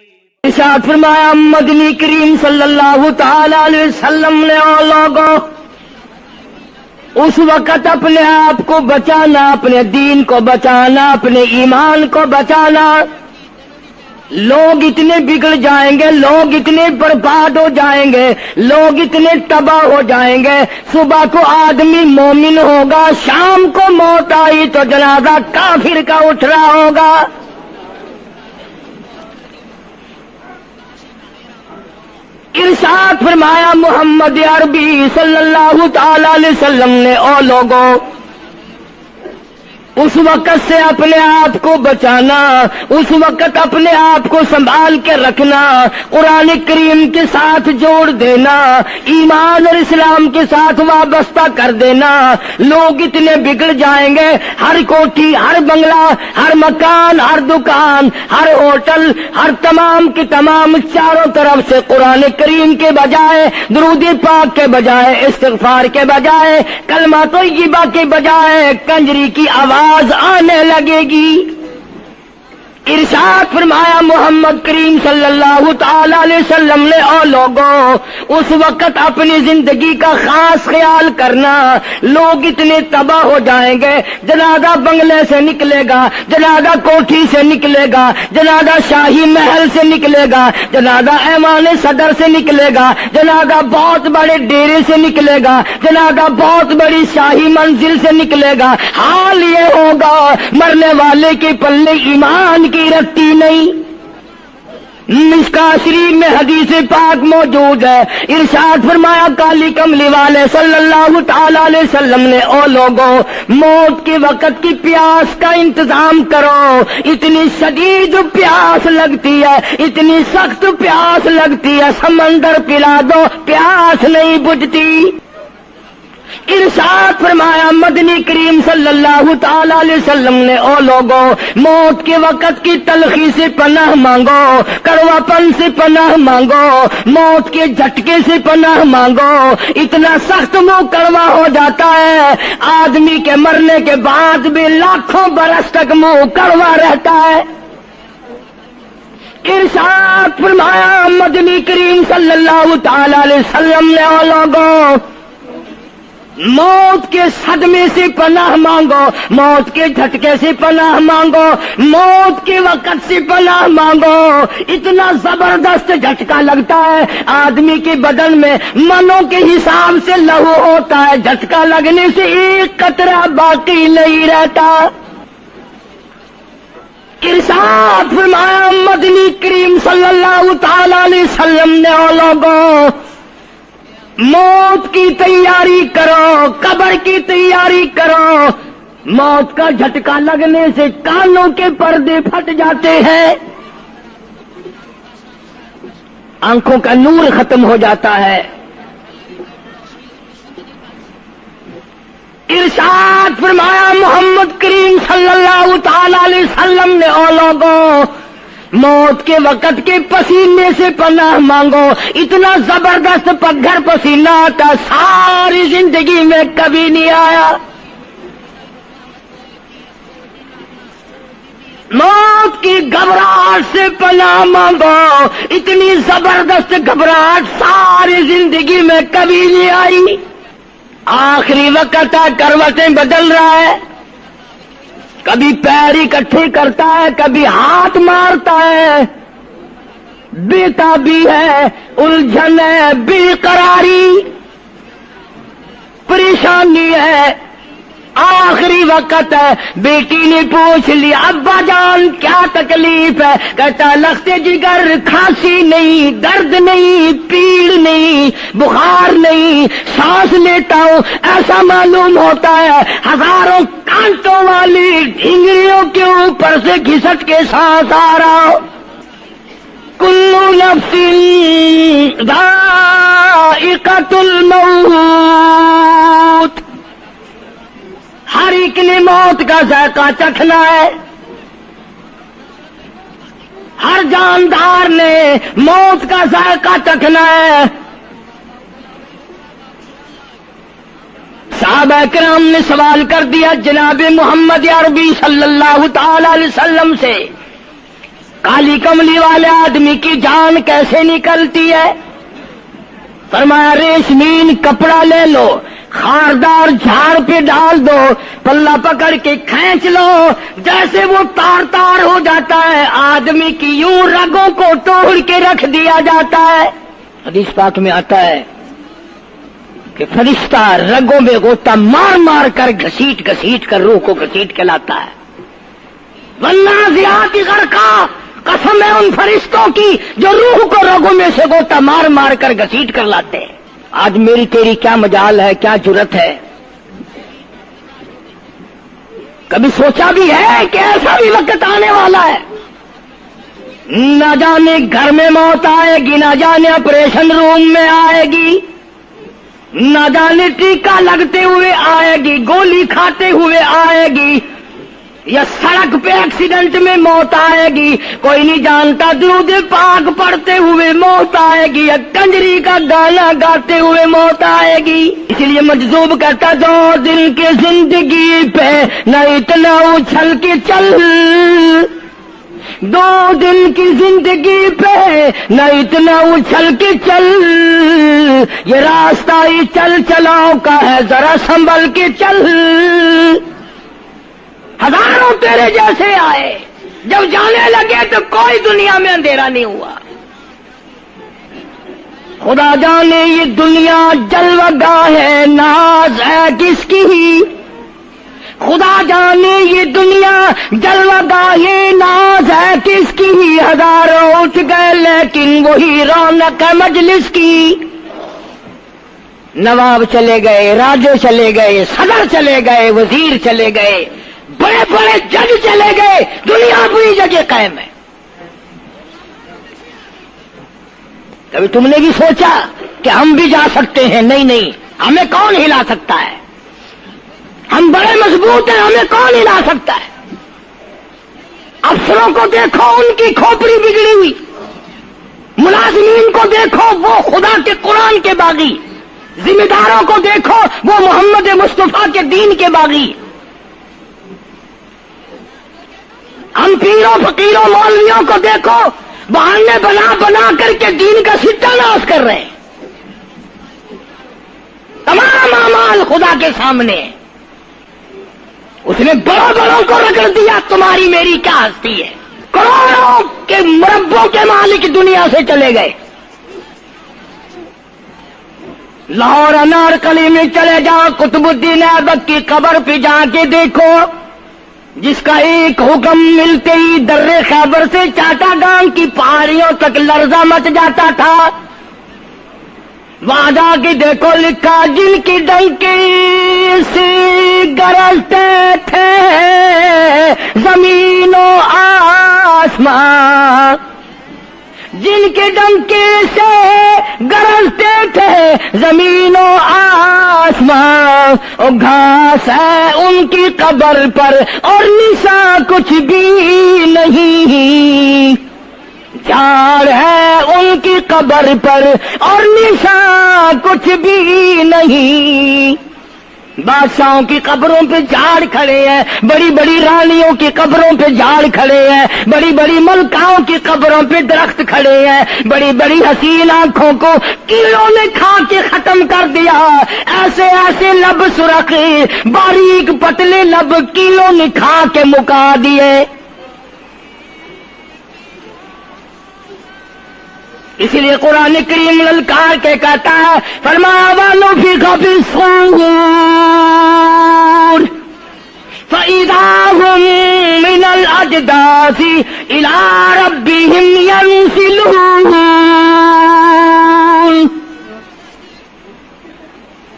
ارشاد فرمایا مدنی کریم صلی اللہ تعالی علیہ وسلم نے اور لوگوں اس وقت اپنے آپ کو بچانا، اپنے دین کو بچانا، اپنے ایمان کو بچانا. لوگ اتنے بگڑ جائیں گے، لوگ اتنے برباد ہو جائیں گے، لوگ اتنے تباہ ہو جائیں گے. صبح کو آدمی مومن ہوگا، شام کو موت آئی تو جنازہ کافر کا اٹھ رہا ہوگا. ارشاد فرمایا محمد عربی صلی اللہ تعالی علیہ وسلم نے او لوگوں اس وقت سے اپنے آپ کو بچانا، اس وقت اپنے آپ کو سنبھال کے رکھنا، قرآن کریم کے ساتھ جوڑ دینا، ایمان اور اسلام کے ساتھ وابستہ کر دینا. لوگ اتنے بگڑ جائیں گے، ہر کوٹھی، ہر بنگلہ، ہر مکان، ہر دکان، ہر ہوٹل، ہر تمام کے تمام چاروں طرف سے قرآن کریم کے بجائے، درود پاک کے بجائے، استغفار کے بجائے، کلمہ طیبہ کے بجائے کنجری کی آواز آنے لگے گی. ارشاد فرمایا محمد کریم صلی اللہ تعالی علیہ وسلم نے او لوگوں اس وقت اپنی زندگی کا خاص خیال کرنا. لوگ اتنے تباہ ہو جائیں گے، جنازہ بنگلے سے نکلے گا، جنازہ کوٹھی سے نکلے گا، جنازہ شاہی محل سے نکلے گا، جنازہ ایوان صدر سے نکلے گا، جنازہ بہت بڑے ڈیرے سے نکلے گا، جنازہ بہت بڑی شاہی منزل سے نکلے گا. حال یہ ہوگا مرنے والے کے پلے ایمان کی رتی نہیں. مشکاۃ شریف میں حدیث پاک موجود ہے. ارشاد فرمایا کالی کملی والے صلی اللہ تعالی علیہ وسلم نے او لوگوں موت کے وقت کی پیاس کا انتظام کرو. اتنی شدید پیاس لگتی ہے، اتنی سخت پیاس لگتی ہے، سمندر پلا دو پیاس نہیں بجھتی. ارشاد فرمایا مدنی کریم صلی اللہ تعالی علیہ وسلم نے او لوگوں موت کے وقت کی تلخی سے پناہ مانگو، کڑوا پن سے پناہ مانگو، موت کے جھٹکے سے پناہ مانگو. اتنا سخت منہ کڑوا ہو جاتا ہے، آدمی کے مرنے کے بعد بھی لاکھوں برس تک منہ کڑوا رہتا ہے. ارشاد فرمایا مدنی کریم صلی اللہ تعالی علیہ وسلم نے او لوگوں موت کے صدمے سے پناہ مانگو، موت کے جھٹکے سے پناہ مانگو، موت کے وقت سے پناہ مانگو. اتنا زبردست جھٹکا لگتا ہے، آدمی کے بدن میں منوں کے حساب سے لہو ہوتا ہے، جھٹکا لگنے سے ایک قطرہ باقی نہیں رہتا. ارشاد فرمایا مدنی کریم صلی اللہ تعالی علیہ وسلم نے او لوگوں موت کی تیاری کرو، قبر کی تیاری کرو. موت کا جھٹکا لگنے سے کانوں کے پردے پھٹ جاتے ہیں، آنکھوں کا نور ختم ہو جاتا ہے. ارشاد فرمایا محمد کریم صلی اللہ تعالی علیہ وسلم نے او لوگوں موت کے وقت کے پسینے سے پناہ مانگو. اتنا زبردست پگھر پسینہ آتا ساری زندگی میں کبھی نہیں آیا. موت کی گھبراہٹ سے پناہ مانگو. اتنی زبردست گھبراہٹ ساری زندگی میں کبھی نہیں آئی. آخری وقت ہے، کروٹیں بدل رہا ہے، کبھی پیر اکٹھے کرتا ہے، کبھی ہاتھ مارتا ہے، بےتابی ہے، الجھن ہے، بے قراری، پریشانی ہے. آخری وقت ہے. بیٹی نے پوچھ لیا ابا جان کیا تکلیف ہے؟ کہتا لختے جگر، کھانسی نہیں، درد نہیں، پیڑ نہیں، بخار نہیں، سانس لیتا ہوں ایسا معلوم ہوتا ہے ہزاروں کانٹوں والی ڈھنگریوں کے اوپر سے گھسٹ کے سانس آ رہا ہو. کلو نفس ذائقۃ الموت، ہر ایک نے موت کا ذائقہ چکھنا ہے، ہر جاندار نے موت کا ذائقہ چکھنا ہے. صحابہ کرام نے سوال کر دیا جناب محمد عربی صلی اللہ تعالی علیہ وسلم سے کالی کملی والے آدمی کی جان کیسے نکلتی ہے؟ فرمایا ریشمین کپڑا لے لو، خاردار جھاڑ پہ ڈال دو، پلہ پکڑ کے کھینچ لو، جیسے وہ تار تار ہو جاتا ہے آدمی کی یوں رگوں کو توڑ کے رکھ دیا جاتا ہے۔ حدیث پاک میں آتا ہے کہ فرشتہ رگوں میں غوطہ مار مار کر گھسیٹ گھسیٹ کر روح کو گھسیٹ کے لاتا ہے۔ والنازعات غرقا، قسم ہے ان فرشتوں کی جو روح کو رگوں میں سے غوطہ مار مار کر گھسیٹ کر لاتے ہیں۔ آج میری تیری کیا مجال ہے، کیا جرت ہے؟ کبھی سوچا بھی ہے کہ ایسا بھی وقت آنے والا ہے، نہ جانے گھر میں موت آئے گی، نہ جانے آپریشن روم میں آئے گی، نہ جانے ٹیکہ لگتے ہوئے آئے گی، گولی کھاتے ہوئے آئے گی، یا سڑک پہ ایکسیڈنٹ میں موت آئے گی، کوئی نہیں جانتا، درود پاک پڑھتے ہوئے موت آئے گی، یا کنجری کا گانا گاتے ہوئے موت آئے گی۔ اس لیے مجذوب کرتا 2 دن کی زندگی پہ نہ اتنا اچھل کے چل، 2 دن کی زندگی پہ نہ اتنا اچھل کے چل، یہ راستہ ہی چل چلاؤ کا ہے، ذرا سنبھل کے چل۔ ہزاروں تیرے جیسے آئے، جب جانے لگے تو کوئی دنیا میں اندھیرا نہیں ہوا۔ خدا جانے یہ دنیا جلوہ گاہ ہے، ناز ہے کس کی؟ خدا جانے یہ دنیا جلوہ گاہ ہے، ناز ہے کس کی؟ ہزاروں اٹھ گئے لیکن وہی رونق ہے مجلس کی۔ نواب چلے گئے، راجے چلے گئے، صدر چلے گئے، وزیر چلے گئے، بڑے بڑے جج چلے گئے، دنیا اپنی جگہ قائم ہے۔ کبھی تم نے بھی سوچا کہ ہم بھی جا سکتے ہیں؟ نہیں نہیں، ہمیں کون ہلا سکتا ہے؟ ہم بڑے مضبوط ہیں، ہمیں کون ہلا سکتا ہے؟ افسروں کو دیکھو، ان کی کھوپڑی بگڑی ہوئی، ملازمین کو دیکھو وہ خدا کے قرآن کے باغی، ذمہ داروں کو دیکھو وہ محمد مصطفیٰ کے دین کے باغی۔ ہم پیروں فقیروں مولویوں کو دیکھو، بہانے بنا بنا کر کے دین کا ستہ ناش کر رہے ہیں۔ تمام اعمال خدا کے سامنے، اس نے بڑوں بڑوں کو رگڑ دیا، تمہاری میری کیا ہستی ہے؟ کروڑوں کے مربوں کے مالک دنیا سے چلے گئے۔ لاہور انارکلی میں چلے جاؤ، قطب الدین ایبک کی قبر پہ جا کے دیکھو، جس کا ایک حکم ملتے ہی در خیبر سے چاٹا گام کی پہاڑیوں تک لرزہ مچ جاتا تھا۔ وہاں جا کے دیکھو لکھا، جن کی ڈنکی سے گرجتے تھے زمین و آسمان، جن کے ڈنکے سے گرجتے تھے زمین و آسمان، اور گھاس ہے ان کی قبر پر اور نشان کچھ بھی نہیں، جھاڑ ہے ان کی قبر پر اور نشان کچھ بھی نہیں۔ بادشاہوں کی قبروں پہ جھاڑ کھڑے ہیں، بڑی بڑی رانیوں کی قبروں پہ جھاڑ کھڑے ہیں، بڑی بڑی ملکاؤں کی قبروں پہ درخت کھڑے ہیں، بڑی بڑی حسین آنکھوں کو کیڑوں نے کھا کے ختم کر دیا، ایسے ایسے لب سرخ باریک پتلے لب کیڑوں نے کھا کے مکا دیے۔ اسی لیے قرآن کریم للکار کے کہتا ہے، فرمایا وَنُفِخَ فِي الصُّورِ فَإِذَا هُم مِّنَ الْأَجْدَاثِ إِلَىٰ رَبِّهِمْ يَنسِلُونَ۔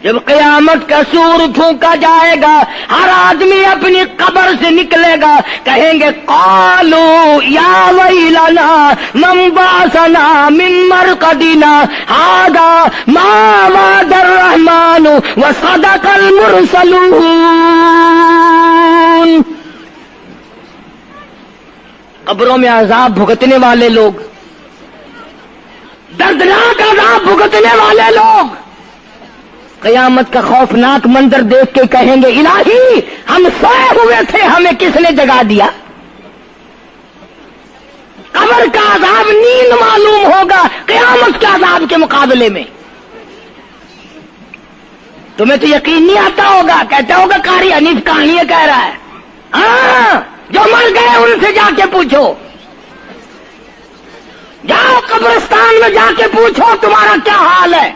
جب قیامت کا سور پھونکا جائے گا، ہر آدمی اپنی قبر سے نکلے گا، کہیں گے قالو یا ویلنا من بعثنا من مرقدنا ھذا ما وعد الرحمن وصدق المرسلون۔ قبروں میں عذاب بھگتنے والے لوگ، دردناک عذاب بھگتنے والے لوگ قیامت کا خوفناک منظر دیکھ کے کہیں گے الہی ہم سوئے ہوئے تھے، ہمیں کس نے جگا دیا؟ قبر کا عذاب نیند معلوم ہوگا قیامت کے عذاب کے مقابلے میں. تمہیں تو یقین نہیں آتا ہوگا, کہتا ہوگا قاری حنیف کہانیاں کہہ رہا ہے. ہاں, جو مر گئے ان سے جا کے پوچھو, جاؤ قبرستان میں جا کے پوچھو تمہارا کیا حال ہے.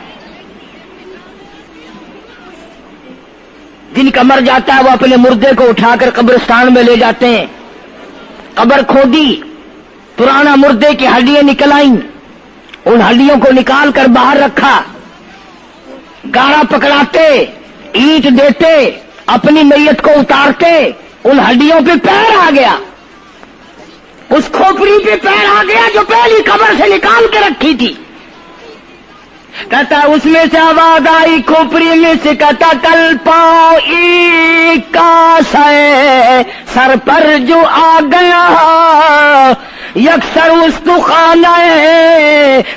جن کا مر جاتا ہے وہ اپنے مردے کو اٹھا کر قبرستان میں لے جاتے ہیں. قبر کھودی, پرانا مردے کی ہڈیاں نکل آئیں, ان ہڈیوں کو نکال کر باہر رکھا, گاڑا پکڑاتے, اینٹ دیتے, اپنی میت کو اتارتے, ان ہڈیوں پہ پیر آ گیا, اس کھوپڑی پہ پیر آ گیا جو پہلی قبر سے نکال کے رکھی تھی. کہتا اس میں سے آواز آئی, کھوپڑی میں سے کہتا کل پاؤں ایک کا سر پر جو آ گیا, یکسر استخانہ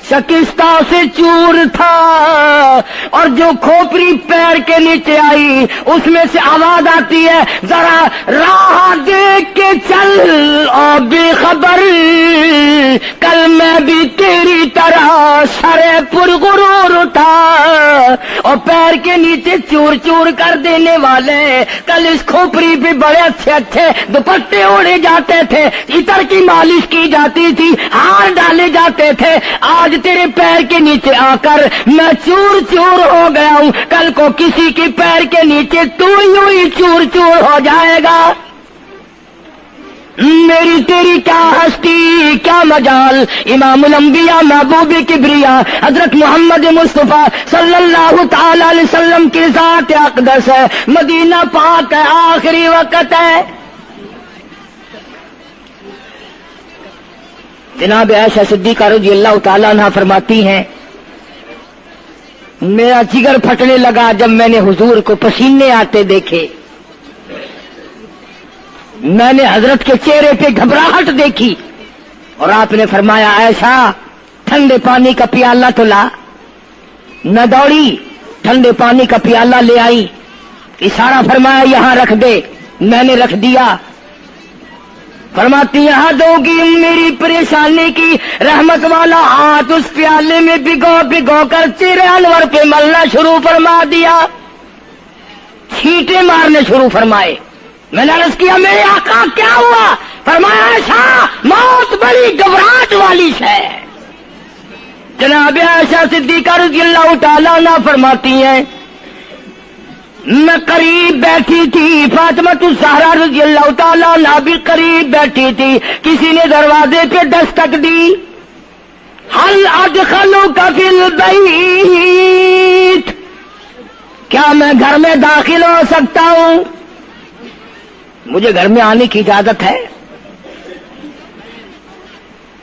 شکستہ سے چور تھا, اور جو کھوپڑی پیر کے نیچے آئی اس میں سے آواز آتی ہے ذرا راہ دیکھ کے چل اور بے خبر, کل میں بھی تیری طرح سرے پرغرور تھا. اور پیر کے نیچے چور چور کر دینے والے کل اس کھوپڑی پہ بڑے اچھے اچھے دوپٹے اوڑے جاتے تھے, عطر کی مالش کی جاتی تھی, ہار ڈالے جاتے تھے, آج تیرے پیر کے نیچے آ کر میں چور چور ہو گیا ہوں, کل کو کسی کے پیر کے نیچے تو یوں ہی چور چور ہو جائے گا. میری تیری کیا ہستی کیا مجال. امام الانبیاء محبوب کبریا حضرت محمد مصطفیٰ صلی اللہ تعالی علیہ وسلم کی ذات اقدس ہے, مدینہ پاک ہے, آخری وقت ہے. جناب عائشہ صدیقہ رضی اللہ تعالی عنہا فرماتی ہیں میرا جگر پھٹنے لگا جب میں نے حضور کو پسینے آتے دیکھے. میں نے حضرت کے چہرے پہ گھبراہٹ دیکھی اور آپ نے فرمایا عائشہ ٹھنڈے پانی کا پیالہ تو لا. نہ دوڑی, ٹھنڈے پانی کا پیالہ لے آئی, اشارہ فرمایا یہاں رکھ دے. میں نے رکھ دیا. فرماتی یہاں دو گی میری پریشانی کی رحمت والا ہاتھ اس پیالے میں بھگو بھگو کر چہرے انور پہ ملنا شروع فرما دیا, چھینٹے مارنے شروع فرمائے. میں نے عرض کیا میرے آقا کیا ہوا؟ فرمایا عائشہ موت بڑی گھبراہٹ والی ہے. جناب عائشہ صدیقہ رضی اللہ تعالیٰ عنہ فرماتی ہیں میں قریب بیٹھی تھی, فاطمہ الزہرا رضی اللہ تعالیٰ عنہ بھی قریب بیٹھی تھی. کسی نے دروازے پہ دستک دی, حل ادخلوک فی البیت, کیا میں گھر میں داخل ہو سکتا ہوں؟ مجھے گھر میں آنے کی اجازت ہے؟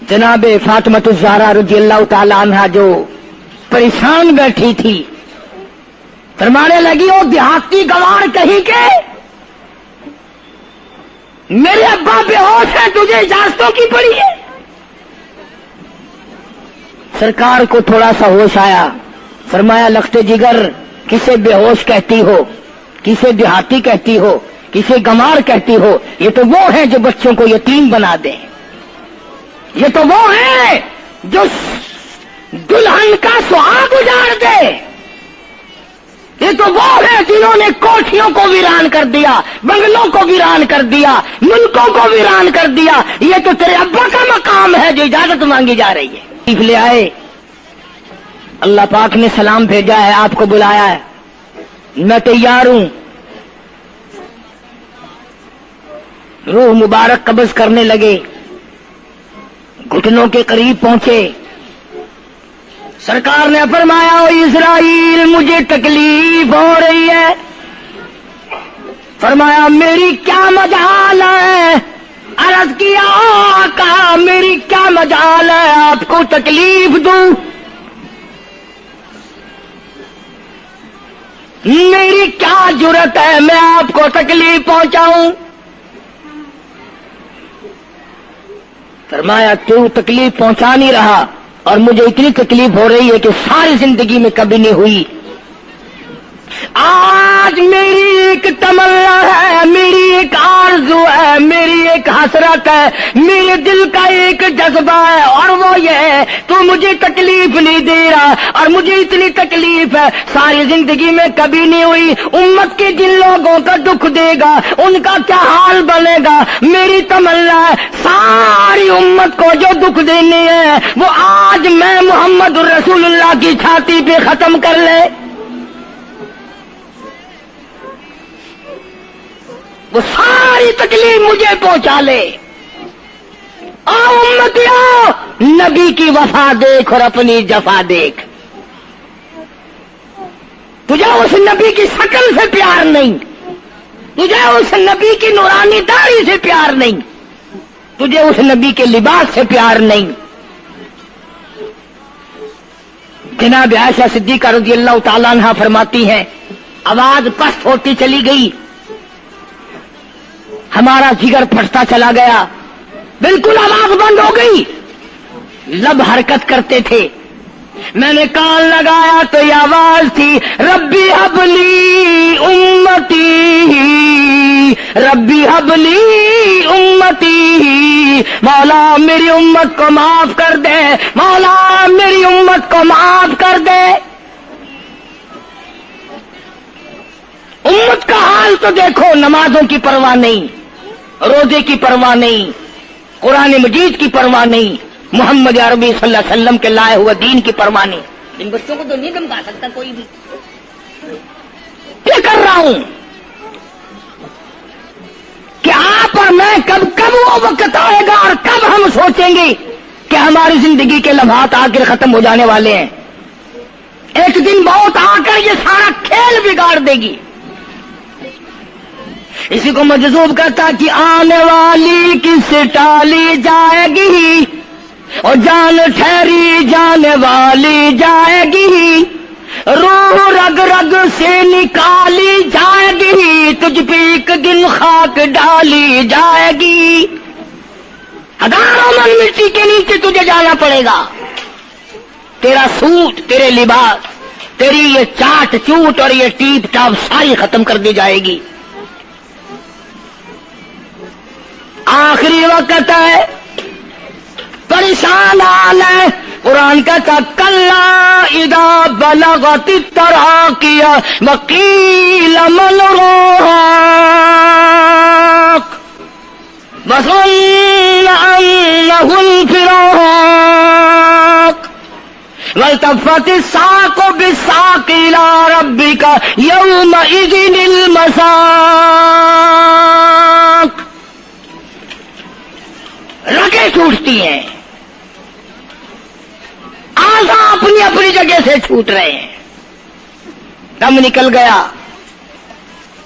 جناب فاطمہ الزہرا رضی اللہ تعالی عنہا جو پریشان بیٹھی تھی فرمانے لگی وہ دیہاتی گوار کہیں کے میرے ابا بے ہوش ہے, تجھے اجازتوں کی پڑی ہے. سرکار کو تھوڑا سا ہوش آیا, فرمایا لخت جگر کسے بے ہوش کہتی ہو, کسے دیہاتی کہتی ہو, کسے گمار کہتی ہو؟ یہ تو وہ ہیں جو بچوں کو یتیم بنا دیں, یہ تو وہ ہیں جو دلہن کا سہاگ اجاڑ دے, یہ تو وہ ہیں جنہوں نے کوٹھیوں کو ویران کر دیا, بنگلوں کو ویران کر دیا, ملکوں کو ویران کر دیا. یہ تو تیرے ابا کا مقام ہے جو اجازت مانگی جا رہی ہے. لے آئے, اللہ پاک نے سلام بھیجا ہے, آپ کو بلایا ہے, میں تیار ہوں. روح مبارک قبض کرنے لگے, گھٹنوں کے قریب پہنچے. سرکار نے فرمایا او اسرائیل مجھے تکلیف ہو رہی ہے. فرمایا میری کیا مجال ہے؟ عرض کیا آقا میری کیا مجال ہے آپ کو تکلیف دوں؟ میری کیا جرت ہے میں آپ کو تکلیف پہنچاؤں؟ فرمایا تو تکلیف پہنچا نہیں رہا اور مجھے اتنی تکلیف ہو رہی ہے کہ ساری زندگی میں کبھی نہیں ہوئی. آج میری ایک تمنا ہے, میری ایک آرزو ہے, میری ایک حسرت ہے، میرے دل کا ایک جذبہ ہے اور وہ یہ ہے تو مجھے تکلیف نہیں دے رہا، اور مجھے اتنی تکلیف ہے ساری زندگی میں کبھی نہیں ہوئی۔ امت کے جن لوگوں کا دکھ دے گا ان کا کیا حال بنے گا؟ میری تمنا ہے ساری امت کو جو دکھ دینے ہیں وہ آج میں محمد رسول اللہ کی چھاتی پہ ختم کر لے، وہ ساری تکلیف مجھے پہنچا لے۔ آؤ امتیوں، نبی کی وفا دیکھ اور اپنی جفا دیکھ۔ تجھے اس نبی کی شکل سے پیار نہیں، تجھے اس نبی کی نورانی داڑھی سے پیار نہیں، تجھے اس نبی کے لباس سے پیار نہیں۔ جناب عائشہ صدیقہ رضی اللہ تعالیٰ عنہا فرماتی ہیں آواز پست ہوتی چلی گئی، ہمارا جگر پھٹتا چلا گیا، بالکل آواز بند ہو گئی، لب حرکت کرتے تھے۔ میں نے کان لگایا تو یہ آواز تھی، ربی حبلی امتی، ربی حبلی امتی، مولا میری امت کو معاف کر دے، مولا میری امت کو معاف کر دے۔ امت کا حال تو دیکھو، نمازوں کی پرواہ نہیں، روزے کی پرواہ نہیں، قرآن مجید کی پرواہ نہیں، محمد عربی صلی اللہ علیہ وسلم کے لائے ہوئے دین کی پرواہ نہیں۔ ان بچوں کو تو نہیں دمکا سکتا کوئی بھی۔ کیا کر رہا ہوں کہ آپ اور میں کب وہ وقت آئے گا اور کب ہم سوچیں گے کہ ہماری زندگی کے لمحات آخر ختم ہو جانے والے ہیں۔ ایک دن موت آ کر یہ سارا کھیل بگاڑ دے گی۔ اسی کو مجذوب کرتا کہ آنے والی کس ٹالی جائے گی، اور جان ٹھہری جانے والی جائے گی، روح رگ رگ سے نکالی جائے گی، تجھ پہ ایک دن خاک ڈالی جائے گی، ہزاروں من مٹی کے نیچے تجھے جانا پڑے گا، تیرا سوٹ، تیرے لباس، تیری یہ چاٹ چوٹ اور یہ ٹیپ ٹاپ ساری ختم کر دی جائے گی۔ آخری وقت ہے، پریشان حال ہے۔ قرآن کہتا کلا اذا بلغت التراقی وقیل من راق وظن انه الفراق والتفت الساق بالساق الى ربك يومئذ المساق۔ رگیں ٹوٹتی ہیں، آزا اپنی اپنی جگہ سے چھوٹ رہے ہیں، دم نکل گیا،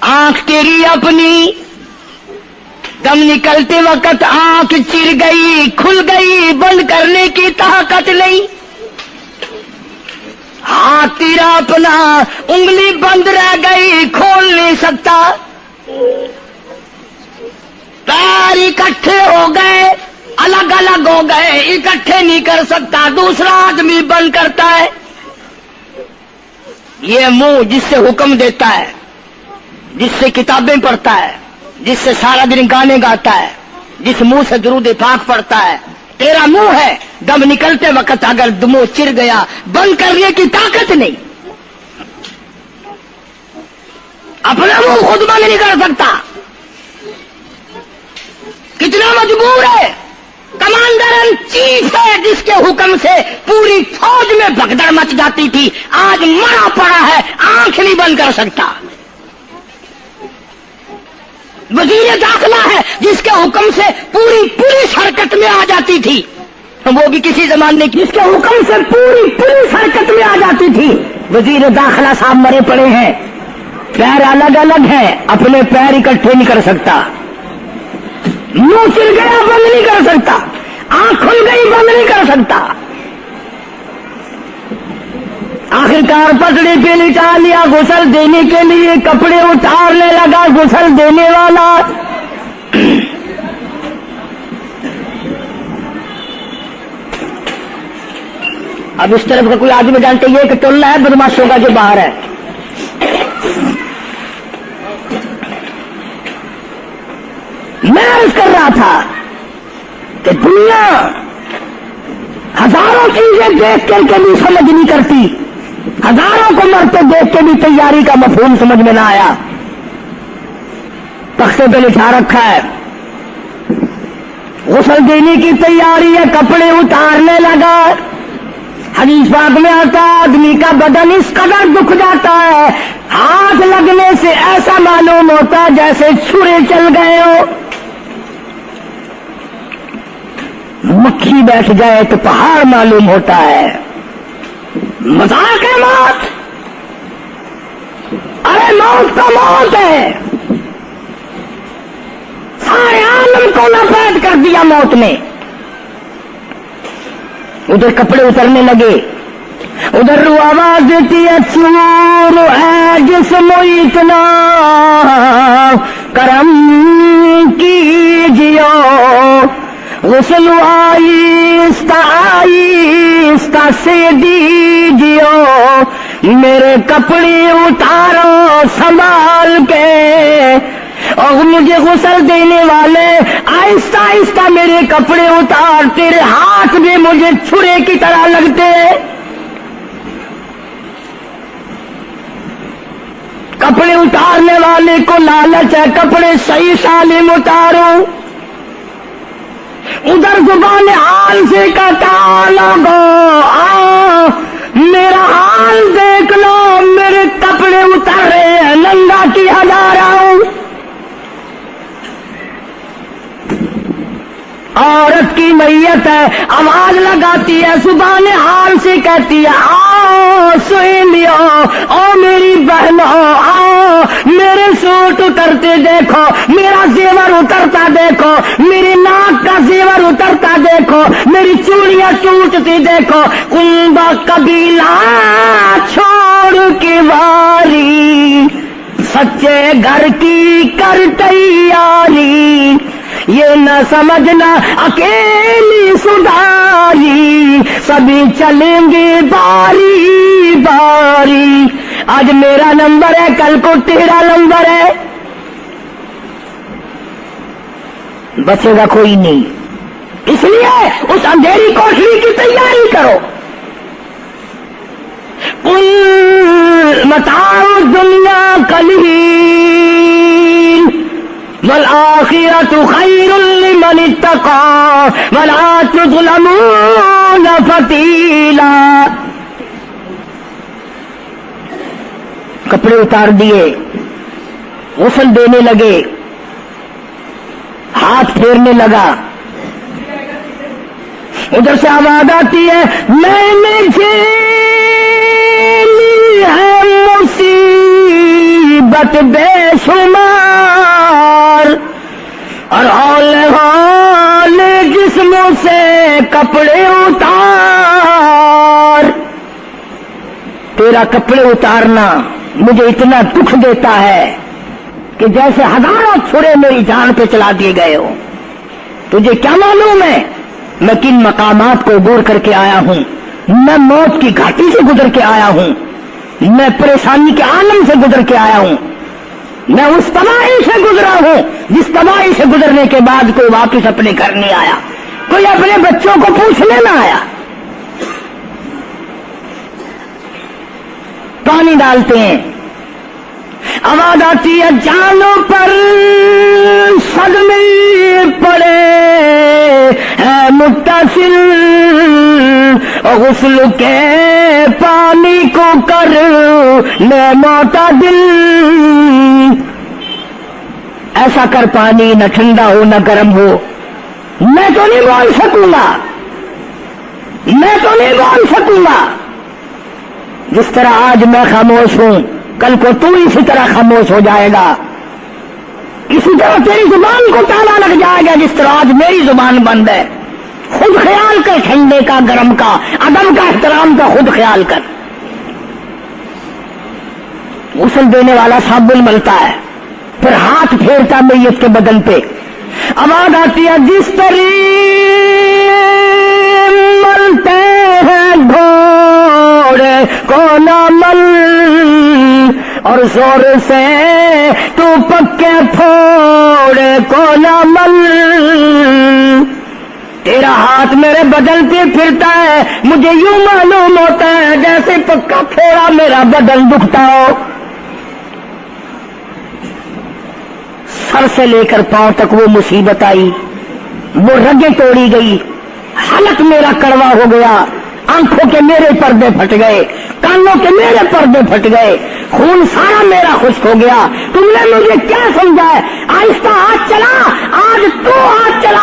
آنکھ تیری اپنی، دم نکلتے وقت آنکھ چر گئی، کھل گئی، بند کرنے کی طاقت نہیں، ہاتھ تیرا اپنا، انگلی بند رہ گئی، کھول نہیں سکتا، پیر اکٹھے ہو گئے، الگ الگ ہو گئے، اکٹھے نہیں کر سکتا، دوسرا آدمی بند کرتا ہے۔ یہ منہ جس سے حکم دیتا ہے، جس سے کتابیں پڑھتا ہے، جس سے سارا دن گانے گاتا ہے، جس منہ سے درود پاک پڑھتا ہے، تیرا منہ ہے، دم نکلتے وقت اگر منہ چر گیا، بند کرنے کی طاقت نہیں، اپنا منہ خود بند نہیں کر سکتا، کتنا مجبور ہے، کمانڈر ان چیف ہے جس کے حکم سے پوری فوج میں بھگدڑ مچ جاتی تھی، آج مرا پڑا ہے، آنکھ نہیں بند کر سکتا، وزیر داخلہ ہے جس کے حکم سے پوری پولیس حرکت میں آ جاتی تھی، وہ بھی کسی زمانے کی، جس کے حکم سے پوری پولیس حرکت میں آ جاتی تھی، وزیر داخلہ صاحب مرے پڑے ہیں، پیر الگ الگ ہیں، اپنے پیر اکٹھے نہیں کر سکتا، منہ چل گیا بند نہیں کر سکتا، آنکھ کھل گئی بند نہیں کر سکتا، آخرکار پٹڑی پہ لٹا لیا، غسل دینے کے لیے کپڑے اتارنے لگا غسل دینے والا، اب اس طرف کا کوئی آدمی جانتے یہ کہ ٹولہ ہے بدماشوں کا جو باہر ہے، میں عرض کر رہا تھا کہ دنیا ہزاروں چیزیں دیکھ کر کے بھی سمجھ نہیں کرتی، ہزاروں کو مرتے دیکھ کے بھی تیاری کا مفہوم سمجھ میں نہ آیا، تختے پہ لکھا رکھا ہے غسل دینے کی تیاری ہے، کپڑے اتارنے لگا، حدیث پاک میں آتا ہے آدمی کا بدن اس قدر دکھ جاتا ہے، ہاتھ لگنے سے ایسا معلوم ہوتا ہے جیسے چھرے چل گئے ہو، مکھی بیٹھ جائے تو پہاڑ معلوم ہوتا ہے، مذاق ہے موت، ارے موت تو موت ہے، سارے عالم کو لپیٹ کر دیا موت نے۔ ادھر کپڑے اترنے لگے، ادھر رو آواز دیتی ہے چور ہے جسم اتنا کرم کیجیو، غسل آہستہ آہستہ سے دیجیو، میرے کپڑے اتارو سنبھال کے، اور مجھے غسل دینے والے آہستہ آہستہ میرے کپڑے اتار، تیرے ہاتھ بھی مجھے چھرے کی طرح لگتے، کپڑے اتارنے والے کو لالچ ہے کپڑے صحیح سالم اتارو، ادھر زبان حال سے کہتا لوگو میرا حال دیکھ لو، میرے کپڑے اتارے ہیں، ننگا کی ہزاروں، عورت کی میت ہے، آواز لگاتی ہے، زبان حال سے کہتی ہے آؤ سہیلیو، او میری بہنوں آؤ، میرے سوٹ اترتے دیکھو، میرا زیور اترتا دیکھو، میری ناک کا زیور اترتا دیکھو، میری چوڑیاں ٹوٹتی دیکھو، کنبا قبیلہ چھوڑ کے واری، سچے گھر کی کر تیاری، یہ نہ سمجھنا اکیلی سدھاری، سبھی چلیں گے باری باری، آج میرا نمبر ہے کل کو تیرا نمبر ہے، بچے گا کوئی نہیں، اس لیے اس اندھیری کوٹری کی تیاری کرو۔ قل متاع الدنیا قلیل والآخرۃ خیر لمن اتقى ولا تظلمون فتیلا۔ کپڑے اتار دیے، غسل دینے لگے، ہاتھ پھیرنے لگا، ادھر سے آواز آتی ہے میں نے جھیلی ہے مصیبت بے شمار، اور ہول جسم سے کپڑے اتار، تیرا کپڑے اتارنا مجھے اتنا دکھ دیتا ہے کہ جیسے ہزاروں چھرے میری جان پہ چلا دیے گئے ہو۔ تجھے کیا معلوم ہے میں کن مقامات کو عبور کر کے آیا ہوں، میں موت کی گھاٹی سے گزر کے آیا ہوں، میں پریشانی کے عالم سے گزر کے آیا ہوں، میں اس تباہی سے گزرا ہوں جس تباہی سے گزرنے کے بعد کوئی واپس اپنے گھر نہیں آیا، کوئی اپنے بچوں کو پوچھنے نہ آیا۔ پانی ڈالتے ہیں، آواز آتی ہے جانوں پر صدمے پڑے ہے متصل، غسل کے پانی کو کر لے معتدل، ایسا کر پانی نہ ٹھنڈا ہو نہ گرم ہو، میں تو نہیں بول سکوں گا، میں تو نہیں بول سکوں گا، جس طرح آج میں خاموش ہوں کل کو تو اسی طرح خاموش ہو جائے گا، اسی طرح تیری زبان کو تالا لگ جائے گا جس طرح آج میری زبان بند ہے۔ خود خیال کر، ٹھنڈے کا گرم کا ادب کا احترام کا خود خیال کر۔ غسل دینے والا صابن ملتا ہے، پھر ہاتھ پھیرتا میت کے بدن پہ، آواز آتی ہے جس طرح ملتے ہیں گھوڑے کو نہ مل، اور زور سے تو پکے پھوڑے کو نہ مل، تیرا ہاتھ میرے بدن پہ پھرتا ہے، مجھے یوں معلوم ہوتا ہے جیسے پکا پھوڑا میرا بدن دکھتا ہو. سر سے لے کر پاؤں تک وہ مصیبت آئی، وہ رگیں توڑی گئی، حلق میرا کڑوا ہو گیا، آنکھوں کے میرے پردے پھٹ گئے، کانوں کے میرے پردے پھٹ گئے، خون سارا میرا خشک ہو گیا. تم نے مجھے کیا سمجھا ہے؟ آہستہ ہاتھ چلا، آج تو ہاتھ چلا.